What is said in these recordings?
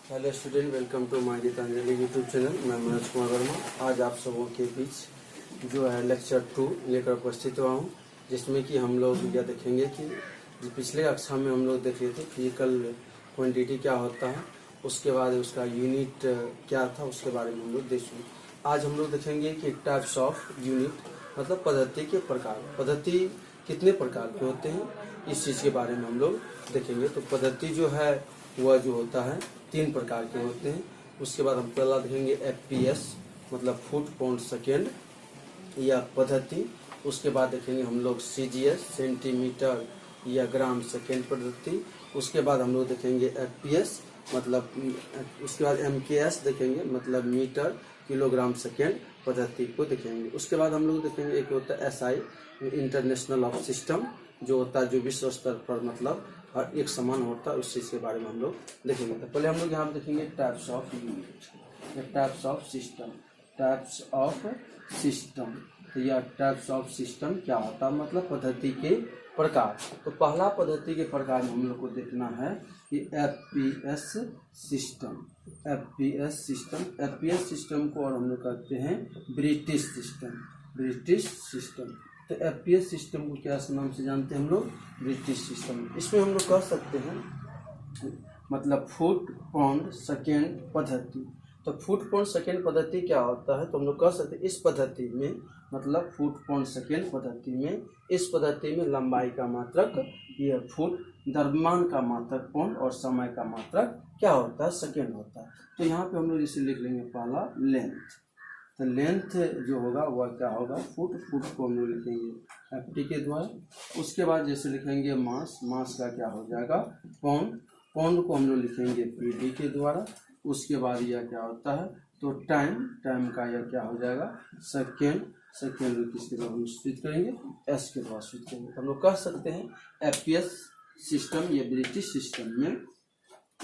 Hello student, welcome to my Geetanjali YouTube channel. मैं मनोज कुमार वर्मा आज आप सबों के बीच जो है लेक्चर 2 लेकर उपस्थित हुआ हूँ, जिसमें कि हम लोग यह देखेंगे कि जो पिछले कक्षा में हम लोग देख रहे थे फिजिकल क्वांटिटी क्या होता है, उसके बाद उसका यूनिट क्या था, उसके बारे में हम लोग देखेंगे। आज हम लोग देखेंगे कि टाइप्स ऑफ यूनिट मतलब पद्धति के प्रकार, पद्धति कितने प्रकार के होते हैं, इस चीज़ के बारे में हम लोग देखेंगे। तो पद्धति जो है वह जो होता है 3 प्रकार के होते हैं। उसके बाद हम पहला देखेंगे FPS मतलब फुट पाउंड सेकेंड या पद्धति। उसके बाद देखेंगे हम लोग CGS सेंटीमीटर या ग्राम सेकेंड पद्धति। उसके बाद हम लोग देखेंगे FPS मतलब उसके बाद MKS देखेंगे मतलब मीटर किलोग्राम सेकेंड पद्धति को देखेंगे। उसके बाद हम लोग देखेंगे एक होता है SI इंटरनेशनल ऑफ सिस्टम, जो होता है जो विश्व स्तर पर मतलब हर एक समान होता है, उस चीज़ के बारे में हम लोग देखेंगे। तो पहले हम लोग यहाँ पे देखेंगे types of unit, types of system, types of system या टाइप्स ऑफ सिस्टम क्या होता है मतलब पद्धति के प्रकार। तो पहला पद्धति के प्रकार में हम लोग को देखना है कि FPS system, FPS system, FPS system को और हम लोग कहते हैं ब्रिटिश सिस्टम, ब्रिटिश सिस्टम। तो FPS सिस्टम को क्या नाम से जानते हैं हम लोग? British system. इसमें हम लोग कह सकते हैं मतलब फुट पाउंड सेकेंड पद्धति। तो फुट पाउंड सेकेंड पद्धति क्या होता है, तो हम लोग कह सकते हैं इस पद्धति में मतलब फुट पाउंड सेकेंड पद्धति में, इस पद्धति में लंबाई का मात्रक यह फुट, द्रव्यमान का मात्रक पाउंड और समय का मात्रक क्या होता है? सेकेंड होता है। तो यहाँ पे हम लोग इसे लिख लेंगे पहला लेंथ। तो लेंथ जो होगा वह क्या होगा? फुट, फुट को हम लोग लिखेंगे FT के द्वारा। उसके बाद जैसे लिखेंगे मास, मास का क्या हो जाएगा? पाउंड, पाउंड को हम लोग लिखेंगे PD के द्वारा। उसके बाद यह क्या होता है? तो टाइम, टाइम का यह क्या हो जाएगा? सेकेंड, सेकेंड किसके द्वारा हम स्विच करेंगे? S के द्वारा स्विच करेंगे। हम लोग कह सकते हैं FPS सिस्टम या ब्रिटिश सिस्टम में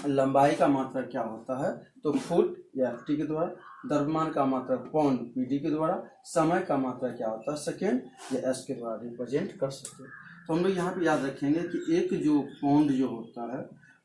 लंबाई का मात्रक क्या होता है? तो फुट या FT के द्वारा, द्रव्यमान का मात्रक पाउंड PD के द्वारा, समय का मात्रक क्या होता है? सेकेंड या S के द्वारा रिप्रेजेंट कर सकते हैं। तो हम लोग यहाँ पे याद रखेंगे कि एक जो पाउंड जो होता है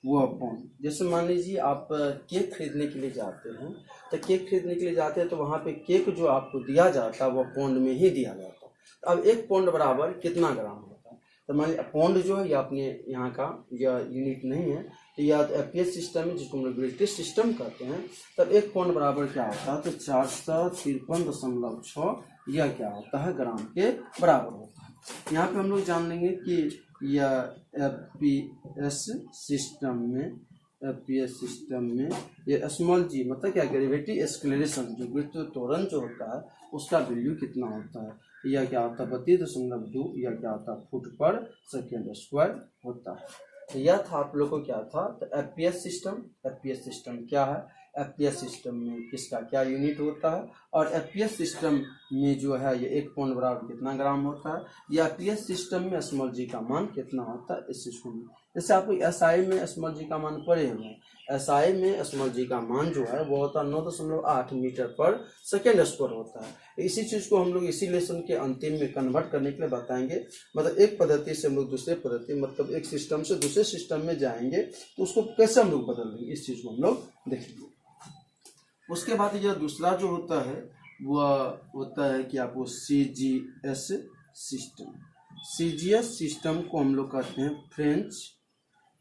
वह पाउंड, जैसे मान लीजिए आप केक खरीदने के लिए जाते हैं, तो केक खरीदने के लिए जाते हैं तो वहाँ पे केक जो आपको दिया जाता है वह पाउंड में ही दिया जाता है। अब एक पाउंड बराबर कितना ग्राम होता है? तो मान लीजिए पाउंड जो है या अपने यहाँ का या यूनिट नहीं है, तो या तो FPS सिस्टम है जिसको हम लोग ब्रिटिश सिस्टम कहते हैं, तब एक पाउंड बराबर क्या होता है? तो 453.6 यह क्या होता है? ग्राम के बराबर होता है। यहाँ पे हम लोग जान लेंगे कि यह FPS सिस्टम में, FPS सिस्टम में ये स्मॉल g मतलब क्या, ग्रेविटी एक्सेलरेशन जो गुरुत्व त्वरण जो होता है उसका वैल्यू कितना होता है? यह क्या होता है? 32.2 यह क्या होता है? फुट पर सेकेंड स्क्वायर होता है। तो यह था आप लोग को क्या था? तो FPS सिस्टम, FPS सिस्टम क्या है, FPS सिस्टम में किसका क्या यूनिट होता है, और FPS सिस्टम में जो है ये एक पाउंड बराबर कितना ग्राम होता है, या FPS सिस्टम में स्मॉल g का मान कितना होता है इस सिस्टम में। जैसे आपको SI में स्मॉल g का मान पड़े हुए हैं, SI में स्मॉल g का मान जो है वो होता है 9.8 मीटर पर सेकेंड स्क्वायर होता है। इसी चीज़ को हम लोग इसी लेसन के अंतिम में कन्वर्ट करने के लिए बताएंगे। मतलब एक पद्धति से हम लोग दूसरे पद्धति मतलब एक सिस्टम से दूसरे सिस्टम में जाएंगे तो उसको कैसे हम लोग बदल देंगे, इस चीज़ को हम लोग देखेंगे। उसके बाद यह दूसरा जो होता है वह होता है कि आपको CGS सिस्टम। CGS सिस्टम को हम लोग कहते हैं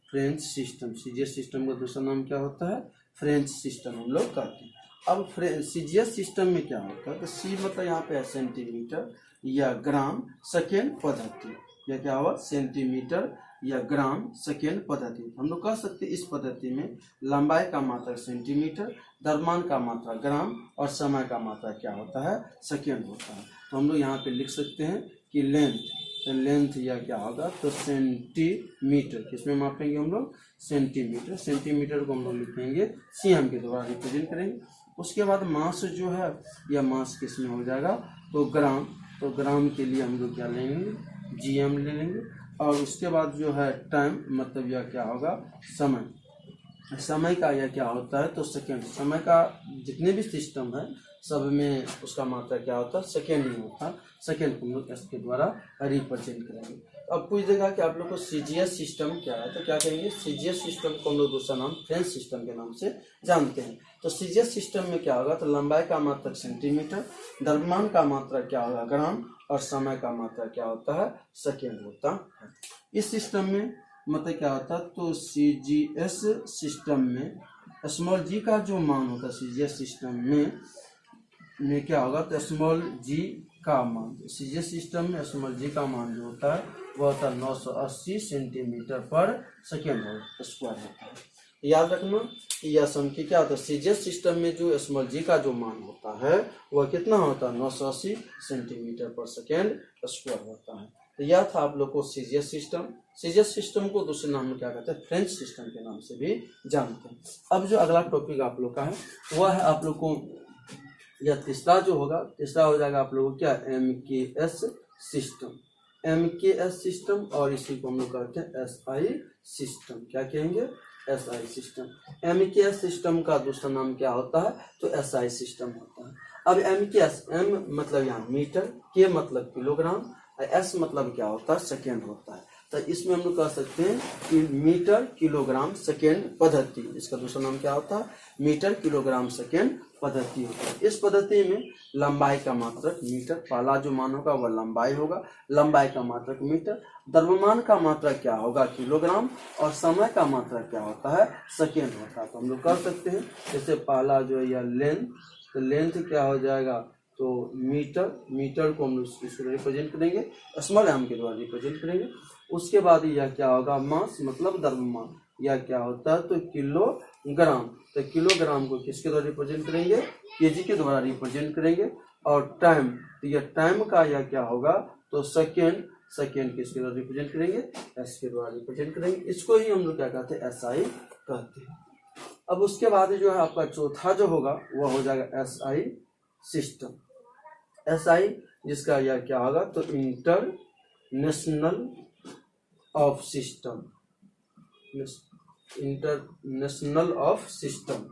फ्रेंच सिस्टम। CGS सिस्टम का दूसरा नाम क्या होता है? फ्रेंच सिस्टम हम लोग कहते हैं। अब CGS सिस्टम में क्या होता है? तो C मतलब यहाँ पे है सेंटीमीटर या ग्राम सेकेंड पद्धति, या क्या हुआ? सेंटीमीटर या ग्राम सेकेंड पद्धति। हम लोग कह सकते हैं इस पद्धति में लंबाई का मात्रक सेंटीमीटर, द्रव्यमान का मात्रक ग्राम और समय का मात्रक क्या होता है? सेकेंड होता है। तो हम लोग यहाँ पे लिख सकते हैं कि लेंथ, तो लेंथ या क्या होगा? तो सेंटीमीटर, किसमें मापेंगे हम लोग? सेंटीमीटर। सेंटीमीटर को हम लोग लिखेंगे CM के द्वारा रिप्रेजेंट करेंगे। उसके बाद मास जो है यह मास किसमें हो जाएगा? तो ग्राम। तो ग्राम के लिए हम लोग क्या लेंगे? GM ले लेंगे। और उसके बाद जो है टाइम मतलब यह क्या होगा? समय। समय का यह क्या होता है? तो सेकेंड। समय का जितने भी सिस्टम है सब में उसका मात्रा क्या होता है, सेकेंड में होता है। सेकेंड को हम लोग एस के द्वारा रिप्रेजेंट करेंगे। अब पूछ देगा कि आप लोग को सीजीएस सिस्टम क्या है, तो क्या कहेंगे, सीजीएस सिस्टम को हम लोग दूसरा नाम फ्रेंच सिस्टम के नाम से जानते हैं। तो सीजीएस सिस्टम में क्या होगा, तो लंबाई का मात्रक सेंटीमीटर, द्रव्यमान का मात्रक क्या होगा, ग्राम, और समय का मात्रा क्या होता है, सेकेंड होता है। इस सिस्टम में मतलब क्या होता है, तो सीजीएस सिस्टम में स्मॉल जी का जो मान होता है सीजीएस सिस्टम में क्या होगा, तो स्मॉल जी का मान, सीजीएस सिस्टम में स्मॉल जी का मान जो होता है वह होता है 980 सेंटीमीटर पर सेकेंड स्क्वायर होता है। याद रखना कि यह सम की क्या होता है, सीजीएस सिस्टम में जो स्मॉल जी का जो मान होता है वह कितना होता है, 980 सेंटीमीटर पर सेकेंड स्क्वायर होता है। तो यह था आप लोग को सीजीएस सिस्टम। सीजीएस सिस्टम को दूसरे नाम में क्या कहते हैं, फ्रेंच सिस्टम के नाम से भी जानते हैं। अब जो अगला टॉपिक आप लोग का है वह है आप लोग को, यह तीसरा जो होगा, तीसरा हो जाएगा आप लोगों को क्या, एमकेएस सिस्टम। एमकेएस सिस्टम, और इसी को हम लोग कहते हैं एसआई सिस्टम। क्या कहेंगे, एसआई सिस्टम। एमकेएस सिस्टम का दूसरा नाम क्या होता है, तो एसआई सिस्टम होता है। अब एमकेएस, एम मतलब यहाँ मीटर, के मतलब किलोग्राम, एस मतलब क्या होता है, सेकेंड होता है। तो इसमें हम लोग कह सकते हैं कि मीटर किलोग्राम सेकेंड पद्धति, इसका दूसरा नाम क्या होता है, मीटर किलोग्राम सेकेंड पद्धति होता है। इस पद्धति में लंबाई का मात्रक मीटर, पहला जो मान होगा वह लंबाई होगा, लंबाई का मात्रक मीटर, द्रव्यमान का मात्रक क्या होगा, किलोग्राम, और समय का मात्रक क्या होता है, सेकेंड होता है। तो हम लोग कर सकते हैं, जैसे पहला जो है यह लेंथ, तो लेंथ क्या हो जाएगा, तो मीटर, मीटर को हम लोग इसको रिप्रेजेंट करेंगे, स्मॉल एम के द्वारा रिप्रेजेंट करेंगे। उसके बाद यह क्या होगा, मास मतलब द्रव्यमान, यह क्या होता है, तो किलोग्राम, तो किलोग्राम को किसके द्वारा रिप्रेजेंट करेंगे, केजी के द्वारा रिप्रेजेंट करेंगे। और टाइम, तो यह टाइम का यह क्या होगा, तो सेकेंड, सेकेंड किसके द्वारा रिप्रेजेंट करेंगे, एस के द्वारा रिप्रेजेंट करेंगे। इसको ही हम लोग क्या कहते हैं, एसआई कहते हैं। अब उसके बाद जो है आपका चौथा जो होगा वह हो जाएगा एसआई सिस्टम। एसआई जिसका यह क्या होगा, तो international of system, international of system,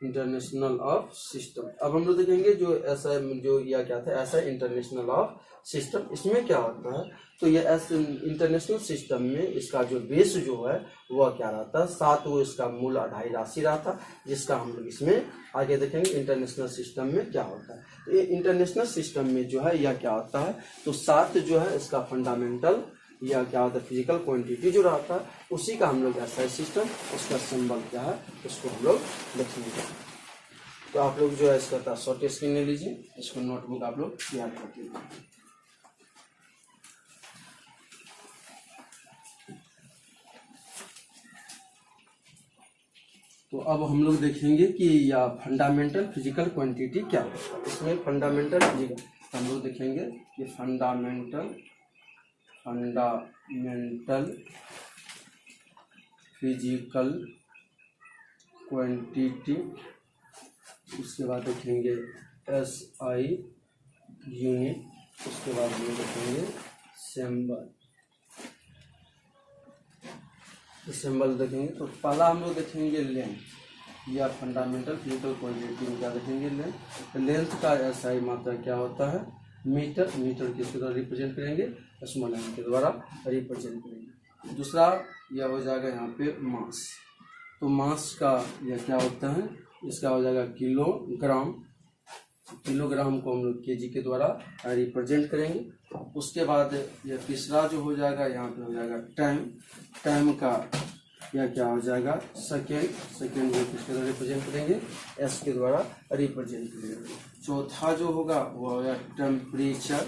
international of system. अब हम लोग देखेंगे जो ऐसा जो यह क्या था, ऐसा इंटरनेशनल ऑफ सिस्टम, इसमें क्या होता है, तो ये ऐसे इंटरनेशनल सिस्टम में इसका जो बेस जो है वह क्या रहता है, 7 वो इसका मूल अढ़ाई राशि रहता, जिसका हम लोग इसमें आगे देखेंगे इंटरनेशनल सिस्टम में क्या होता है। तो ये इंटरनेशनल सिस्टम में जो है यह क्या होता है, तो 7 जो है इसका फंडामेंटल या क्या होता है फिजिकल क्वांटिटी जो रहता है, उसी का हम लोग एसआई सिस्टम, उसका सिंबल क्या है उसको हम लोग देखेंगे। तो आप लोग जो है इसका शॉर्ट स्क्रीन ले लीजिए, इसको नोटबुक आप लोग याद रखिए। तो अब हम लोग देखेंगे कि या फंडामेंटल फिजिकल क्वांटिटी क्या है। इसमें फंडामेंटल फिजिकल हम लोग देखेंगे कि फंडामेंटल फिजिकल क्वांटिटी, उसके बाद देखेंगे एसआई यूनिट, उसके बाद हम देखेंगे सिंबल देखेंगे। तो पहला हम लोग देखेंगे लेंथ, या फंडामेंटल फिजिकल क्वांटिटी में क्या देखेंगे, लेंथ। लेंथ का एसआई मात्रा क्या होता है, मीटर, मीटर किसके द्वारा रिप्रेजेंट करेंगे, स्मॉल एम के द्वारा रिप्रेजेंट करेंगे। दूसरा यह हो जाएगा यहाँ पे मास, तो मास का यह क्या होता है, इसका हो जाएगा किलोग्राम, किलोग्राम को हम लोग केजी के द्वारा रिप्रेजेंट करेंगे। उसके बाद यह तीसरा जो हो जाएगा यहाँ पे हो जाएगा टाइम, टाइम का यह क्या हो जाएगा सेकेंड, सेकेंड को किसके द्वारा रिप्रेजेंट करेंगे, एस के द्वारा रिप्रेजेंट करेंगे। चौथा जो होगा वो होगा टेम्परेचर,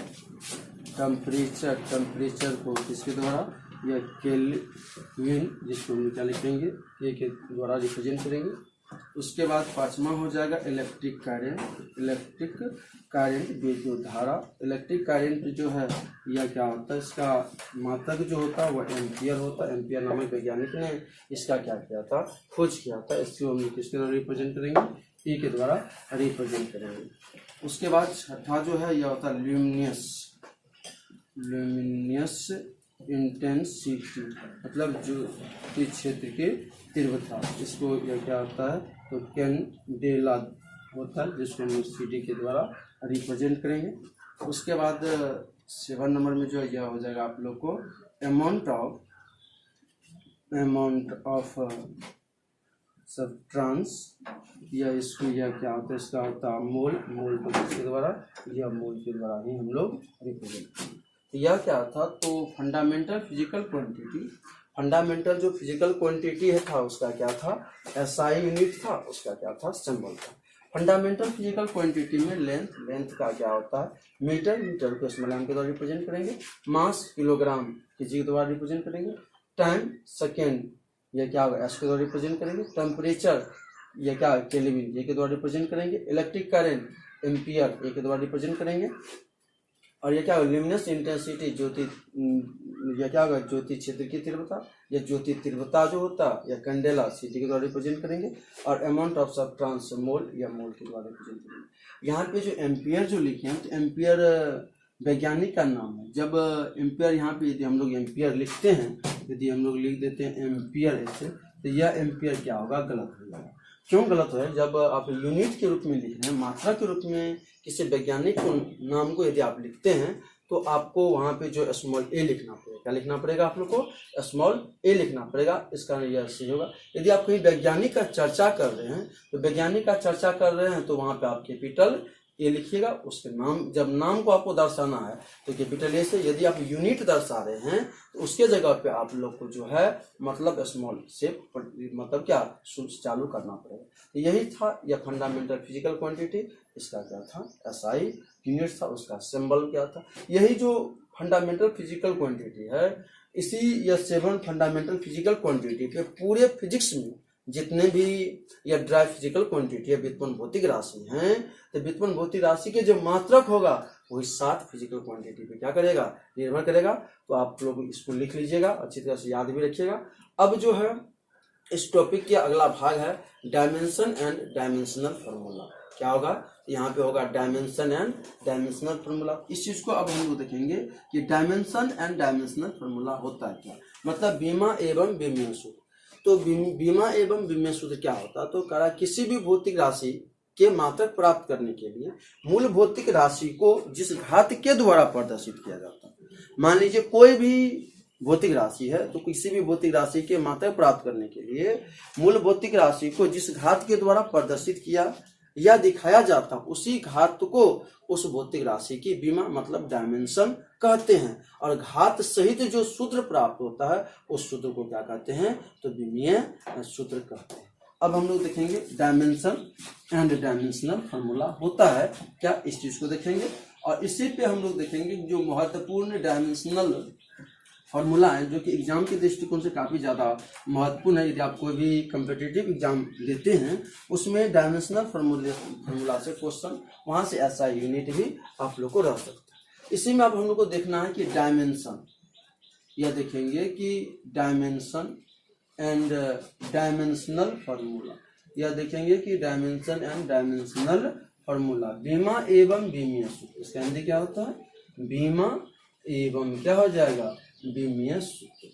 टेम्परेचर, टेम्परेचर को किसके द्वारा, यह केल्विन, जिसको हम क्या लिखेंगे के द्वारा रिप्रेजेंट करेंगे। उसके बाद पांचवा हो जाएगा इलेक्ट्रिक करंट, इलेक्ट्रिक करंट विद्युत धारा। इलेक्ट्रिक करंट जो है यह क्या होता है, इसका मात्रक जो होता है वह एम्पियर होता है। एम्पियर नामक वैज्ञानिक ने इसका क्या किया था, खोज किया था। इसको हम किसके द्वारा रिप्रेजेंट करेंगे, ई के द्वारा रिप्रेजेंट करेंगे। उसके बाद छठा जो है यह होता है ल्यूमिनियस, ल्यूमिनियस इंटेंसिटी मतलब ज्योति क्षेत्र की तीव्रता, इसको यह क्या होता है तो कैंडेला होता है, जिसको हम CD के द्वारा रिप्रेजेंट करेंगे। उसके बाद 7 नंबर में जो है यह हो जाएगा आप लोग को अमाउंट ऑफ सब्सटेंस, या इसको यह क्या होता है, इसका होता है मोल को किसके द्वारा, यह मोल के द्वारा ही हम लोग रिप्रेजेंट करेंगे। तो यह क्या था तो फंडामेंटल फिजिकल क्वांटिटी, फंडामेंटल जो फिजिकल क्वांटिटी है था उसका क्या था SI यूनिट था, उसका क्या था सिंबल था। फंडामेंटल फिजिकल क्वांटिटी में लेंथ का क्या होता है मीटर को स्मॉल m के द्वारा रिप्रेजेंट करेंगे, मास किलोग्राम केजी के द्वारा रिप्रेजेंट करेंगे, टाइम सेकेंड यह क्या होगा S के द्वारा रिप्रेजेंट करेंगे, टेम्परेचर यह क्या केल्विन ये के द्वारा रिप्रेजेंट करेंगे, इलेक्ट्रिक करंट एम्पियर ये के द्वारा रिप्रेजेंट करेंगे, और यह क्या होगा ल्यूमिनस इंटेंसिटी ज्योति, यह क्या होगा ज्योति क्षेत्र की तीव्रता, या ज्योति तीव्रता जो होता है या कैंडेला CD के द्वारा रिप्रेजेंट करेंगे, और अमाउंट ऑफ सब्सटेंस मोल या मोल के द्वारा रिप्रेजेंट करेंगे। यहाँ पे जो एम्पियर जो लिखे हैं तो एम्पियर वैज्ञानिक का नाम है। जब एम्पियर यहाँ पे यदि हम लोग एम्पियर लिखते हैं, यदि हम लोग लिख देते हैं एम्पियर ऐसे, तो यह एम्पियर क्या होगा गलत हो जाएगा। क्यों गलत है, जब आप यूनिट के रूप में लिख रहे हैं, मात्रा के रूप में किसी वैज्ञानिक नाम को यदि आप लिखते हैं तो आपको वहाँ पे जो स्मॉल a लिखना पड़ेगा। क्या लिखना पड़ेगा आप लोग को स्मॉल a लिखना पड़ेगा, इसका यह सही होगा। यदि आप कहीं वैज्ञानिक का चर्चा कर रहे हैं तो वैज्ञानिक का चर्चा कर रहे हैं तो वहाँ पे आप कैपिटल A लिखिएगा, उसके नाम जब नाम को आपको दर्शाना है तो कैपिटल A से। यदि आप यूनिट दर्शा रहे हैं तो उसके जगह पे आप लोग को जो है मतलब स्मॉल से मतलब क्या चालू करना पड़ेगा। तो यही था यह फंडामेंटल फिजिकल क्वांटिटी, इसका क्या था SI यूनिट था, उसका सिंबल क्या था। यही जो फंडामेंटल फिजिकल क्वांटिटी है, इसी यह 7 फंडामेंटल फिजिकल क्वांटिटी पे पूरे फिजिक्स में जितने भी या ड्राई फिजिकल क्वांटिटी या व्युत्पन्न भौतिक राशि हैं, तो व्युत्पन्न भौतिक राशि के जो मात्रक होगा वही 7 फिजिकल क्वांटिटी पे क्या करेगा निर्भर करेगा। तो आप लोग इसको लिख लीजिएगा, अच्छी तरह से याद भी रखिएगा। अब जो है इस टॉपिक के अगला भाग है डायमेंशन एंड डायमेंशनल फार्मूला। क्या होगा यहाँ पे होगा डायमेंशन एंड डायमेंशनल फार्मूला। इस चीज को अब हम लोग देखेंगे कि डायमेंशन एंड डायमेंशनल फार्मूला होता है क्या, मतलब बीमा एवं विमीय सूत्र। तो बीमा एवं विमीय सूत्र क्या होता है, तो करा किसी भी भौतिक राशि के मात्रक प्राप्त करने के लिए मूल भौतिक राशि को जिस घात के द्वारा प्रदर्शित किया जाता है। मान लीजिए कोई भी भौतिक राशि है, तो किसी भी भौतिक राशि के मात्रक प्राप्त करने के लिए मूल भौतिक राशि को जिस घात के द्वारा प्रदर्शित किया या दिखाया जाता, उसी घात को उस भौतिक राशि की बीमा मतलब डायमेंशन कहते हैं। और घात सहित जो सूत्र प्राप्त होता है उस सूत्र को क्या कहते हैं, तो विमीय सूत्र कहते हैं। अब हम लोग देखेंगे डायमेंशन एंड डायमेंशनल फार्मूला होता है क्या, इस चीज को देखेंगे। और इसी पे हम लोग देखेंगे जो महत्वपूर्ण डायमेंशनल फार्मूला है, जो कि एग्जाम के दृष्टिकोण से काफी ज्यादा महत्वपूर्ण है। यदि आप कोई भी कम्पिटिटिव एग्जाम देते हैं उसमें डायमेंशनल फार्मूला से क्वेश्चन, वहां से SI यूनिट भी आप लोग को रह सकता है। इसी में अब हम लोग को देखना है कि डायमेंशन, यह देखेंगे कि डायमेंशन एंड डायमेंशनल फार्मूला, यह देखेंगे कि डायमेंशन एंड डायमेंशनल फार्मूला बीमा एवं विमीय सूत्र। इसका हिंदी क्या होता है, बीमा एवं क्या हो जाएगा विमीय सूत्र।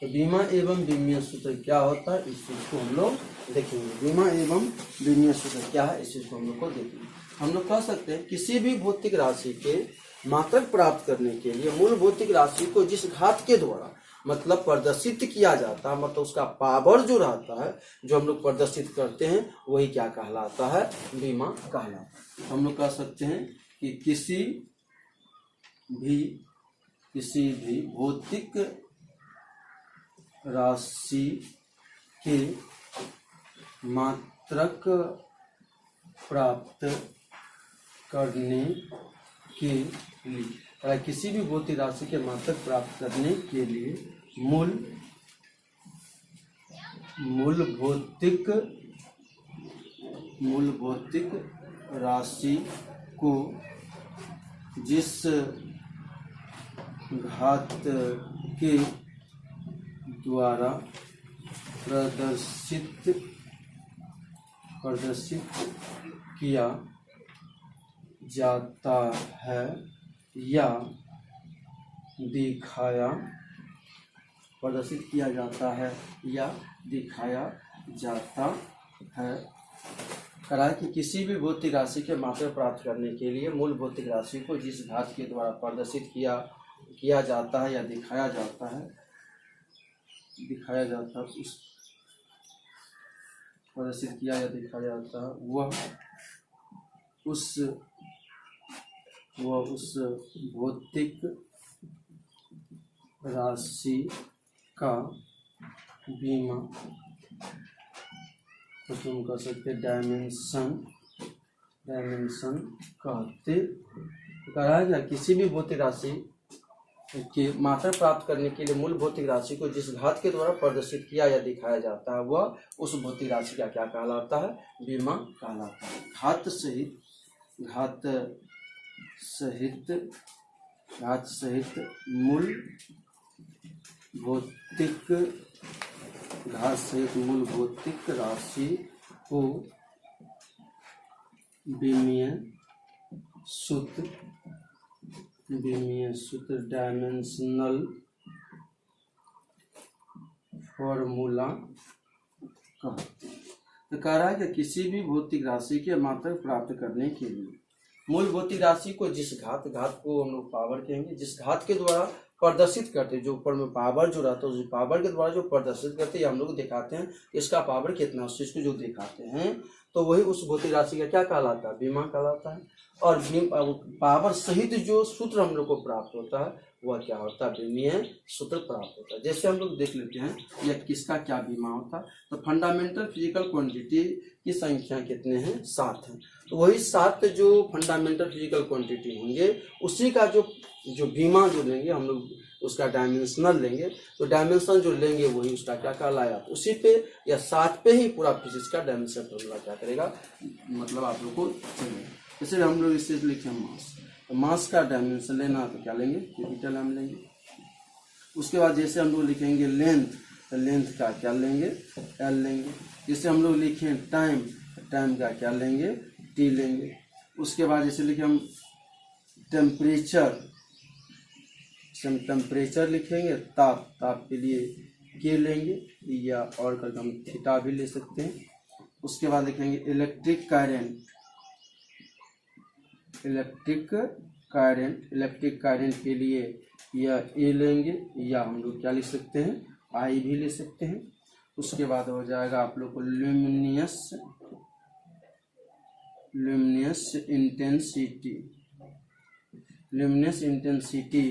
तो बीमा एवं विमीय सूत्र क्या होता है, इस चीज को हम लोग देखेंगे। बीमा एवं विमीय सूत्र क्या है, इस चीज को हम लोग को देखेंगे। हम लोग कह सकते हैं किसी भी भौतिक राशि के मात्रक प्राप्त करने के लिए मूल भौतिक राशि को जिस घात के द्वारा मतलब प्रदर्शित किया जाता है, मतलब उसका पावर जो रहता है जो हम लोग प्रदर्शित करते हैं वही क्या कहलाता है, बीमा कहलाता है। हम लोग कह सकते हैं कि किसी भी भौतिक राशि के मात्रक प्राप्त करने के लिए, किसी भी भौतिक राशि के मात्रक प्राप्त करने के लिए मूल भौतिक राशि को जिस घात के द्वारा प्रदर्शित किया जाता है या दिखाया प्रदर्शित किया जाता है या दिखाया जाता है। कहा कि किसी भी भौतिक राशि के मात्रा प्राप्त करने के लिए मूल भौतिक राशि को जिस घात के द्वारा प्रदर्शित किया जाता है या दिखाया जाता है उस प्रदर्शित किया या दिखाया जाता है वह उस भौतिक राशि का बीमा तो तुम कह सकते डायमेंशन कहते। कहा गया किसी भी भौतिक राशि की मात्रा प्राप्त करने के लिए मूल भौतिक राशि को जिस घात के द्वारा प्रदर्शित किया या दिखाया जाता है वह उस भौतिक राशि का क्या कहलाता है, बीमा कहलाता है। घात सहित मूल भौतिक राशि को विमीय सूत्र डायमेंशनल फॉर्मूला कहते हैं। तो कह रहा है कि किसी भी भौतिक राशि के मात्रा प्राप्त करने के लिए मूल भौतिक राशि को जिस घात को हम लोग पावर कहेंगे, जिस घात के द्वारा प्रदर्शित करते हैं, जो ऊपर में पावर जो रहता है उस पावर के द्वारा जो प्रदर्शित करते हैं हम लोग दिखाते हैं इसका पावर कितना, उस चीज को जो दिखाते हैं तो वही उस भौतिक राशि का क्या कहलाता है, बीमा कहलाता है। और पावर सहित जो सूत्र हम लोग को प्राप्त होता है वह क्या होता है, विमीय सूत्र प्राप्त होता है। जैसे हम लोग देख लेते हैं यह किसका क्या बीमा होता है। तो फंडामेंटल फिजिकल क्वांटिटी की संख्या कितने हैं, 7 हैं। तो वही 7 जो फंडामेंटल फिजिकल क्वांटिटी होंगे उसी का जो बीमा जो लेंगे हम लोग उसका डायमेंशनल लेंगे। तो डायमेंशन जो लेंगे वही उसका क्या कहलाया, उसी पे या 7 पे ही पूरा फिजिक्स का डायमेंशन फॉर्मूला क्या करेगा, मतलब आप लोग को चलेगा। जैसे हम लोग इससे लिखे मास, तो मास का डायमेंशन लेना तो क्या लेंगे, कैपिटल एम लेंगे। उसके बाद जैसे हम लोग लिखेंगे लेंथ, तो लेंथ का क्या लेंगे, एल लेंगे। जैसे हम लोग लिखें टाइम, टाइम का क्या लेंगे, टी लेंगे। उसके बाद जैसे लिखे हम टेम्परेचर, हम टेम्परेचर लिखेंगे, ताप के लिए के लेंगे या और करके हम थीटा भी ले सकते हैं। उसके बाद लिखेंगे इलेक्ट्रिक करंट के लिए या ए लेंगे या हम लोग क्या लिख सकते हैं, आई भी ले सकते हैं। उसके बाद हो जाएगा आप लोग को ल्यूमिनस इंटेंसिटी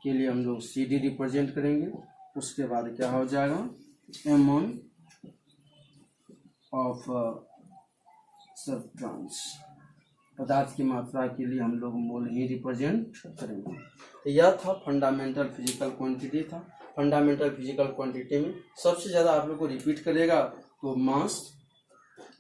के लिए हम लोग सी डी रिप्रेजेंट करेंगे। उसके बाद क्या हो जाएगा, अमाउंट ऑफ सब्सटेंस, पदार्थ की मात्रा के लिए हम लोग मोल ही रिप्रेजेंट करेंगे। तो यह था फंडामेंटल फिजिकल क्वांटिटी था। फंडामेंटल फिजिकल क्वांटिटी में सबसे ज़्यादा आप लोग को रिपीट करेगा तो मास,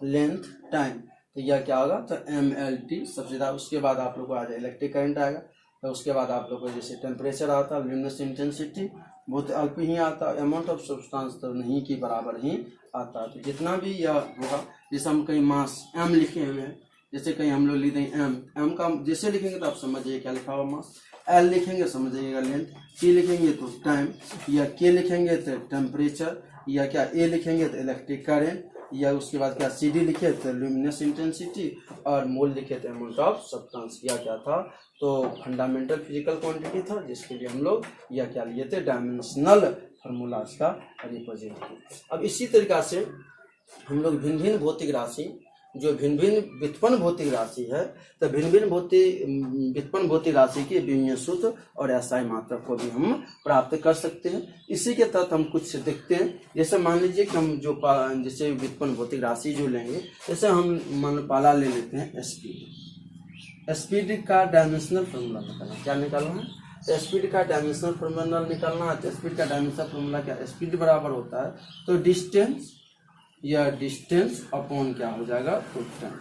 लेंथ, टाइम, तो यह क्या होगा, तो MLT सबसे ज़्यादा। उसके बाद आप लोग को आ जाए इलेक्ट्रिक करंट आएगा। तो उसके बाद आप लोग को जैसे टेम्परेचर आता है, ल्यूमिनस इंटेंसिटी बहुत अल्प ही आता है, अमाउंट ऑफ सब्सटेंस तो नहीं के बराबर ही आता है। तो जितना भी यह होगा, जैसे हम कहीं मास M लिखे हुए हैं, जैसे कहीं हम लोग लिखते हैं M का जैसे लिखेंगे तो आप समझिए क्या लिखा हुआ मास, L लिखेंगे समझिएगा लेंथ, T लिखेंगे तो टाइम, या K लिखेंगे तो टेम्परेचर, या क्या A लिखेंगे तो इलेक्ट्रिक करंट, या उसके बाद क्या CD लिखे तो ल्यूमिनस इंटेंसिटी, और मोल लिखे तो अमाउंट ऑफ सब्सटेंस। या क्या था, तो फंडामेंटल फिजिकल क्वांटिटी था जिसके लिए हम लोग या क्या लिए थे, डायमेंशनल फार्मूला का रिप्रेजेंट किया। अब इसी तरीका से हम लोग भिन्न भिन्न भौतिक राशि, जो भिन्न भिन्न व्युत्पन्न भौतिक राशि है, तो भिन्न भिन्न व्युत्पन्न भौतिक राशि के विमीय सूत्र और SI मात्रा को भी हम प्राप्त कर सकते हैं। इसी के तहत हम कुछ देखते हैं। जैसे मान लीजिए कि हम जो जैसे व्युत्पन्न भौतिक राशि जो लेंगे, जैसे हम मान पाला ले लेते हैं स्पीड का डायमेंशनल फॉर्मूला निकालना। क्या निकालना है, तो स्पीड का डायमेंशनल फॉर्मूला निकालना है। तो स्पीड का डायमेंशनल फॉर्मूला क्या, स्पीड बराबर होता है तो डिस्टेंस या डिस्टेंस अपॉन क्या हो जाएगा, टाइम।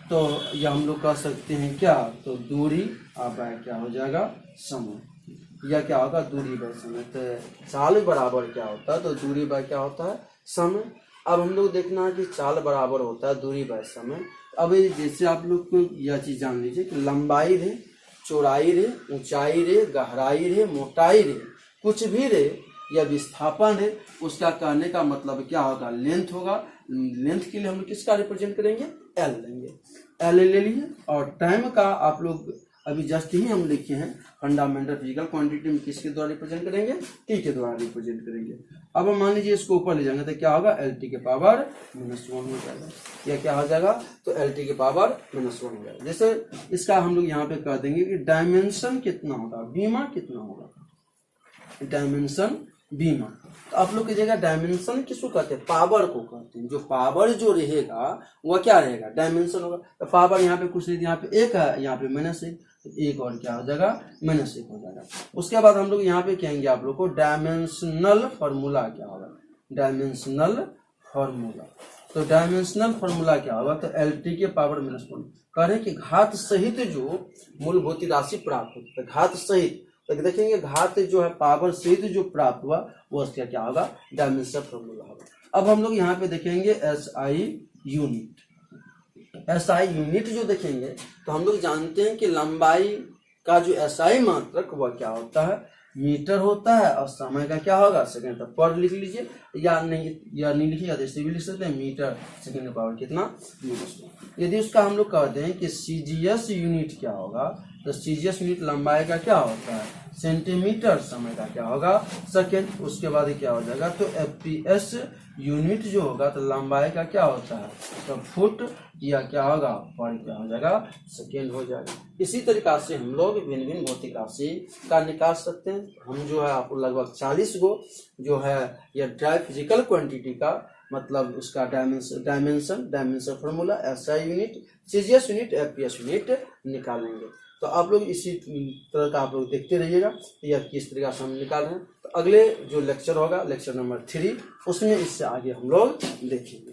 तो या हम लोग कह सकते हैं क्या, तो दूरी बाय क्या हो जाएगा, समय, या क्या होगा, दूरी बाय समय। तो चाल बराबर क्या होता है, तो दूरी बाय क्या होता है, समय। अब हम लोग देखना है कि चाल बराबर होता है दूरी बाय समय। अब जैसे आप लोग को यह चीज जान लीजिए कि लंबाई रहे, चौड़ाई रहे, ऊंचाई रहे, गहराई रहे, मोटाई रहे, कुछ भी रहे, या विस्थापन है उसका कहने का मतलब क्या होगा, लेंथ होगा। लेंथ के लिए हम लोग किसका रिप्रेजेंट करेंगे, एल लेंगे, एल ले लिए। और टाइम का आप लोग अभी जस्ट ही हम लिखे हैं फंडामेंटल फिजिकल क्वांटिटी में किसके द्वारा रिप्रेजेंट करेंगे, टी के द्वारा रिप्रेजेंट करेंगे। अब हम मान लीजिए इसको ऊपर ले जाएंगे तो क्या होगा, एल टी के पावर -1 हो जाएगा। या क्या हो जाएगा, तो एल टी के पावर -1 हो जाएगा। जैसे इसका हम लोग यहाँ पे कह देंगे कि डायमेंशन कितना होगा, बीमा कितना होगा, डायमेंशन बीमा। तो आप लोग कीजिएगा डायमेंशन किसको कहते हैं, पावर को कहते हैं। जो पावर जो रहेगा वह क्या रहेगा, डायमेंशन होगा। तो पावर यहाँ पे कुछ नहीं, यहाँ पे एक है, यहाँ पे -1, तो एक और क्या हो जाएगा, -1 हो जाएगा। उसके बाद हम लोग यहाँ पे कहेंगे आप लोग को डायमेंशनल फॉर्मूला क्या होगा, डायमेंशनल फॉर्मूला। तो डायमेंशनल फॉर्मूला क्या होगा, तो एल टी के पावर -1 कह रहे हैं कि घात सहित जो मूलभूत राशि प्राप्त होती है, घात सहित। तो देखेंगे घात जो है पावर सहित जो प्राप्त हुआ वो उसका क्या होगा, डायमेंशनल फॉर्मूला होगा। अब हम लोग यहाँ पे देखेंगे एसआई यूनिट। एसआई यूनिट जो देखेंगे तो हम लोग जानते हैं कि लंबाई का जो एसआई मात्रक वह क्या होता है, मीटर होता है। और समय का क्या होगा, सेकंड। तो पर लिख लीजिए, या नहीं लिखिएगा तो ऐसे भी लिख सकते हैं, मीटर सेकंड पावर कितना, -1। यदि उसका हम लोग कहते हैं कि सीजीएस यूनिट क्या होगा, तो सीजीएस यूनिट लंबाई का क्या होता है, सेंटीमीटर, समय का क्या होगा, सेकंड। उसके बाद क्या हो जाएगा, तो एफपीएस यूनिट जो होगा तो लंबाई का क्या होता है, तो फुट, या क्या होगा, पर क्या हो जाएगा, सेकेंड हो जाएगा। इसी तरीका से हम लोग भिन्न भिन्न भौतिक राशि का निकाल सकते हैं। हम जो है आपको लगभग 40 गो जो है यह ड्राई फिजिकल क्वांटिटी का मतलब उसका dimension formula, SI unit, CGS unit, FPS unit निकालेंगे। तो आप लोग इसी तरह का आप लोग देखते रहिएगा यह किस तरीका से हम निकाल रहे हैं। तो अगले जो लेक्चर होगा, लेक्चर नंबर 3, उसमें इससे आगे हम लोग देखेंगे।